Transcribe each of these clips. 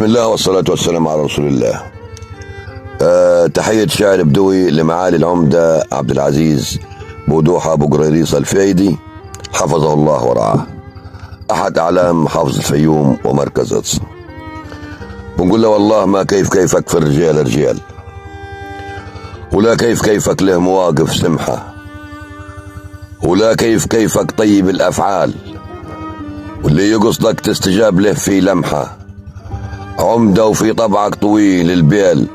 بسم الله والصلاة والسلام على رسول الله. تحية شعر بدوي لمعالي العمدة عبد العزيز بودوحة أبو قريريص الفايدي حفظه الله ورعاه، أحد أعلام محافظة الفيوم ومركز غطس. بنقول له والله ما كيفك في الرجال رجال، ولا كيفك له مواقف سمحة، ولا كيفك طيب الأفعال، واللي يقصدك تستجاب له في لمحة. عمدة وفي طبعك طويل البال،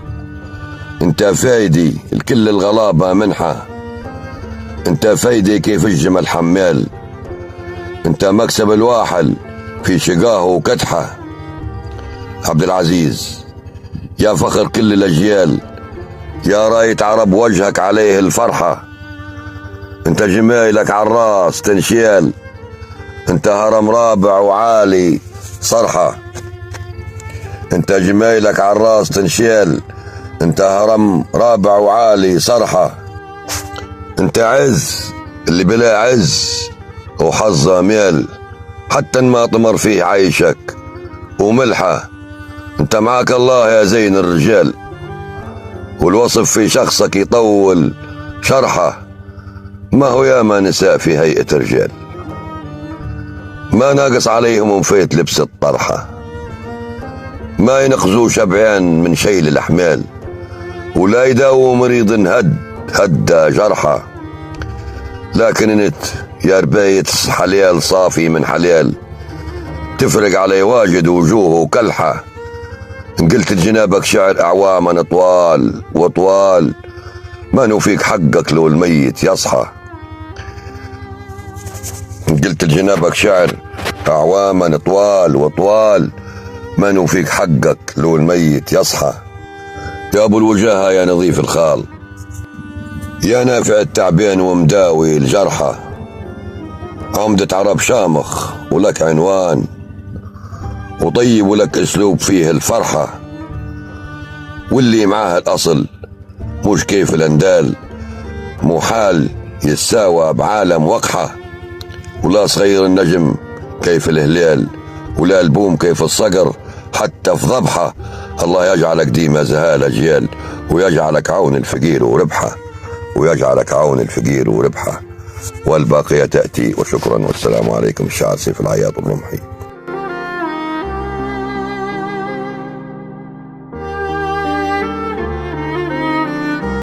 انت فايدي الكل الغلابة منحة، انت فايدي كيف الجمل حمال، انت مكسب الواحد في شقاه وكدحة. عبد العزيز يا فخر كل الأجيال، يا راية عرب وجهك عليه الفرحة، انت جمايلك عالراس تنشيال، انت هرم رابع وعالي صرحة، انت جمايلك عالراس تنشيل، انت هرم رابع وعالي صرحة، انت عز اللي بلا عز وحظه ميل، حتى ما طمر فيه عيشك وملحة. انت معاك الله يا زين الرجال، والوصف في شخصك يطول شرحه. ما هو ياما نساء في هيئة رجال، ما ناقص عليهم ومفيت لبس الطرحة، ما ينقذوا شبعان من شيل الأحمال، ولا يداووا مريض هدى جرحه. لكن انت يا رباية حليال صافي من حليال، تفرق علي واجد وجوه كلحة. ان قلت لجنابك شعر أعواما طوال وطوال، ما نوفيك حقك لو الميت يصحى. ان قلت لجنابك شعر أعواما طوال وطوال، ما نوفيك حقك لو الميت يصحى. يا ابو الوجاهة يا نظيف الخال، يا نافع التعبين ومداوي الجرحى، عمدة عرب شامخ ولك عنوان، وطيب ولك اسلوب فيه الفرحة، واللي معاه الاصل مش كيف الاندال، محال يتساوى بعالم وقحة. ولا صغير النجم كيف الهلال، ولا البوم كيف الصقر حتى في ضبحة. الله يجعلك ديما زهال أجيال، ويجعلك عون الفقير وربحة، ويجعلك عون الفقير وربحة. والباقية تأتي. وشكرا والسلام عليكم. الشاعر سيف العياط الرمحي.